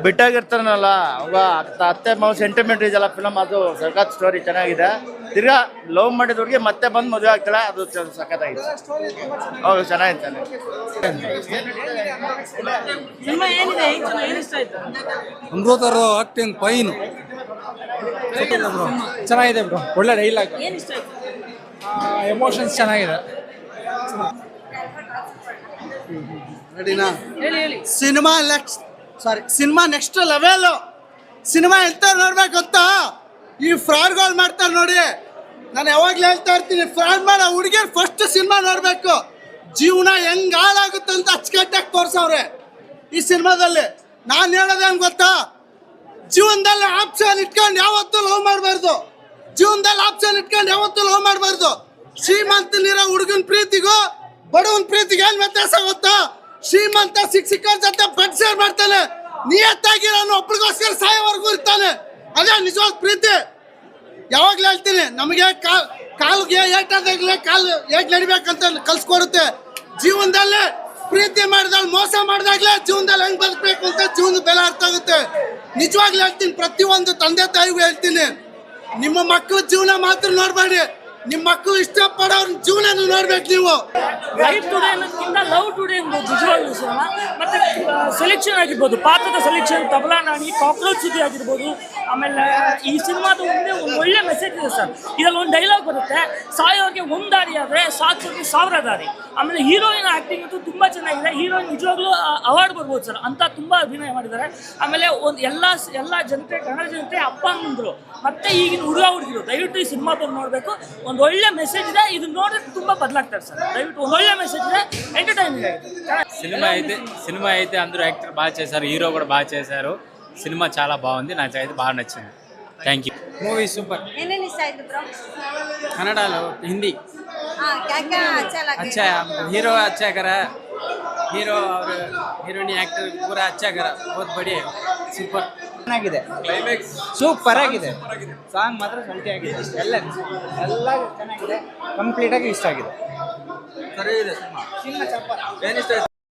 ಬಿಟ್ಟಾಗಿರ್ತಾನಲ್ಲ ಅವಾಗ ಅತ್ತೆ ಮಾವು ಸೆಂಟಿಮೆಂಟ್ ಇದೆಲ್ಲ ಫಿಲಮ್, ಅದು ಸಖತ್ ಸ್ಟೋರಿ ಚೆನ್ನಾಗಿದೆ. ತಿರ್ಗಾ ಲವ್ ಮಾಡಿದವ್ರಿಗೆ ಮತ್ತೆ ಬಂದು ಮದುವೆ ಆಗ್ತಾಳೆ, ಅದು ಸಖತ್ತಾಗಿದೆ. ಹೌದು ಚೆನ್ನಾಗಿದೆ. ಅಮೃತ ಆಕ್ಟಿಂಗ್ ಫೈನ್ ಚೆನ್ನಾಗಿದೆ ಬ್ರೋ. ಒಳ್ಳೆ ಡೈಲಾಗ್, ಎಮೋಷನ್ಸ್ ಚೆನ್ನಾಗಿದೆ. Cinema next level. ಸಿನಿಮಾ ಎಂತ ನೋಡ್ಬೇಕು ಗೊತ್ತಾ? ಈ ಫ್ರಾಡ್ಗಳು ಮಾಡ್ತಾರೆ ನೋಡಿ. ನಾನು ಯಾವಾಗ್ಲೂ ಹೇಳ್ತಾ ಇರ್ತೀನಿ, ಫ್ರಾಡ್ ಮಾಡೋ ಹುಡುಗಿಯರ್ ಫಸ್ಟ್ ಸಿನಿಮಾ ನೋಡ್ಬೇಕು. ಜೀವನ ಹೆಂಗ್ ಹಾಳಾಗುತ್ತೆ ಅಂತ ಅಚ್ಚುಕಟ್ಟಾಗಿ ತೋರ್ಸವ್ರೆ ಈ ಸಿನಿಮಾದಲ್ಲಿ. ನಾನು ಹೇಳೋದೇನು ಗೊತ್ತಾ, ಜೀವನದಲ್ಲಿ ಆಪ್ಷನ್ ಇಟ್ಕೊಂಡು ಯಾವತ್ತೂ ಲವ್ ಮಾಡಬಾರ್ದು. ಲವ್ ಮಾಡಬಾರ್ದು. ಶ್ರೀಮಂತನಿರೋ ಹುಡುಗನ ಪ್ರೀತಿಗೂ ಬಡವನ ಪ್ರೀತಿಗೆ ಏನ್ ವ್ಯತ್ಯಾಸ ಗೊತ್ತಾ? ಶ್ರೀಮಂತ ಸಿಕ್ಕರ್ ಜೊತೆ ಬೆಡ್ ಶೇರ್ ಮಾಡ್ತಾನೆ, ನಿಯತ್ತಾಗಿರೋನು ಒಬ್ರಿಗೋಸ್ಕರ ಸಾಯೋವರೆಗೂ ಇರ್ತಾನೆ. ಅದೇ ನಿಜವಾದ ಪ್ರೀತಿ. ಯಾವಾಗ್ಲೂ ಹೇಳ್ತೀನಿ, ನಮಗೆ ಕಾಲ್ಗೆ ಏಟಾದಾಗಲೇ ಕಾಲು ಏಟ್ ನಡಿಬೇಕಂತ ಕಲ್ಸ್ಕೊಡುತ್ತೆ. ಜೀವನದಲ್ಲಿ ಪ್ರೀತಿ ಮಾಡಿದಾಗ ಮೋಸ ಮಾಡಿದಾಗ್ಲೇ ಜೀವನದಲ್ಲಿ ಹೆಂಗ್ ಬದುಕಬೇಕು ಅಂತ ಜೀವನದ ಬೆಲೆ ಅರ್ಥ ಆಗುತ್ತೆ. ನಿಜವಾಗ್ಲೂ ಹೇಳ್ತೀನಿ, ಪ್ರತಿಯೊಂದು ತಂದೆ ತಾಯಿಗೂ ಹೇಳ್ತೀನಿ, ನಿಮ್ಮ ಮಕ್ಕಳ ಜೀವನ ಮಾತ್ರ ನೋಡ್ಬೇಡಿ, ನಿಮ್ಮ ಮಕ್ಕಳು ಇಷ್ಟಪಡೋರ್ ಜೀವನ ನೋಡ್ಬೇಕು ನೀವು. ಲೈಫ್ ಟುಡೇ ಅನ್ನೋದಕ್ಕಿಂತ ಲವ್ ಟುಡೇ ಎಂಬುದು ವಿಜುವಲ್ ಸಿನಿಮಾ. ಮತ್ತೆ ಸೆಲೆಕ್ಷನ್ ಆಗಿರ್ಬೋದು, ಪಾತ್ರದ ಸೆಲೆಕ್ಷನ್, ತಬಲಾ ನಾಣಿ, ಕಾಕ್ರೋಚ್ ಸುದ್ದಿ ಆಗಿರ್ಬೋದು. ಆಮೇಲೆ ಈ ಸಿನಿಮಾದ ಒಂದು ಒಳ್ಳೆ ಮೆಸೇಜ್ ಇದೆ ಸರ್. ಇದರಲ್ಲಿ ಒಂದು ಡೈಲಾಗ್ ಬರುತ್ತೆ, ಸಾಯೋರಿಗೆ ಒಂದು ದಾರಿ ಆದರೆ ಸಾಕೋರಿಗೆ 1000 ದಾರಿ. ಆಮೇಲೆ ಹೀರೋಯಿನ್ ಆ್ಯಕ್ಟಿಂಗ್ ಅಂತೂ ತುಂಬ ಚೆನ್ನಾಗಿದೆ. ಹೀರೋಯಿನ್ ನಿಜವಾಗ್ಲೂ ಅವಾರ್ಡ್ ಬರ್ಬೋದು ಸರ್, ಅಂತ ತುಂಬ ಅಭಿನಯ ಮಾಡಿದ್ದಾರೆ. ಆಮೇಲೆ ಒಂದು ಎಲ್ಲ ಜನತೆ, ಕನ್ನಡ ಜನತೆ, ಅಪ್ಪ ಅಮ್ಮಂದರು ಮತ್ತೆ ಈಗಿನ ಹುಡುಗಿರು ದಯವಿಟ್ಟು ಈ ಸಿನಿಮಾ ಬಂದು ನೋಡಬೇಕು. ಒಂದು ಒಳ್ಳೆ ಮೆಸೇಜ್ ಇದೆ. ಇದು ನೋಡಿದ್ರೆ ತುಂಬ ಬದಲಾಗ್ತಾರೆ ಸರ್. ದಯವಿಟ್ಟು ಒಂದು ಒಳ್ಳೆ ಮೆಸೇಜ್ ಇದೆ, ఎంటర్టైనింగ్ ఆಗಿದೆ. సినిమా అయితే అందరూ యాక్టర్ బాగా చేశారు, హీరో కూడా బాగా చేశారు. సినిమా చాలా బాగుంది, నాకు అయితే బాగా నచ్చింది. Thank you. Movie super. ಏನೇನು ಇಷ್ಟ ಆಯ್ತು ಬ್ರೋ? ಕನ್ನಡలో हिंदी क्या अच्छा लगा? अच्छा है, हीरो अच्छा करा, हीरो और हीरोइन एक्टर पूरा अच्छा करा, बहुत बढ़िया है, ಸೂಪರ್ ಚೆನ್ನಾಗಿದೆ. ಕ್ಲೈಮ್ಯಾಕ್ಸ್ ಸೂಪರ್ ಆಗಿದೆ. ಸಾಂಗ್ ಮಾತ್ರ ಸಂತೆ ಆಗಿದೆ. ಎಲ್ಲ ಚೆನ್ನಾಗಿದೆ, ಕಂಪ್ಲೀಟ್ ಆಗಿ ಇಷ್ಟ ಆಗಿದೆ. ಸರಿ ಇದೆ ಸಿನಿಮಾ. ಸಿನಿಮಾ ಚಪ್ಪ. ಏನು ಇಷ್ಟ ಆಯ್ತು?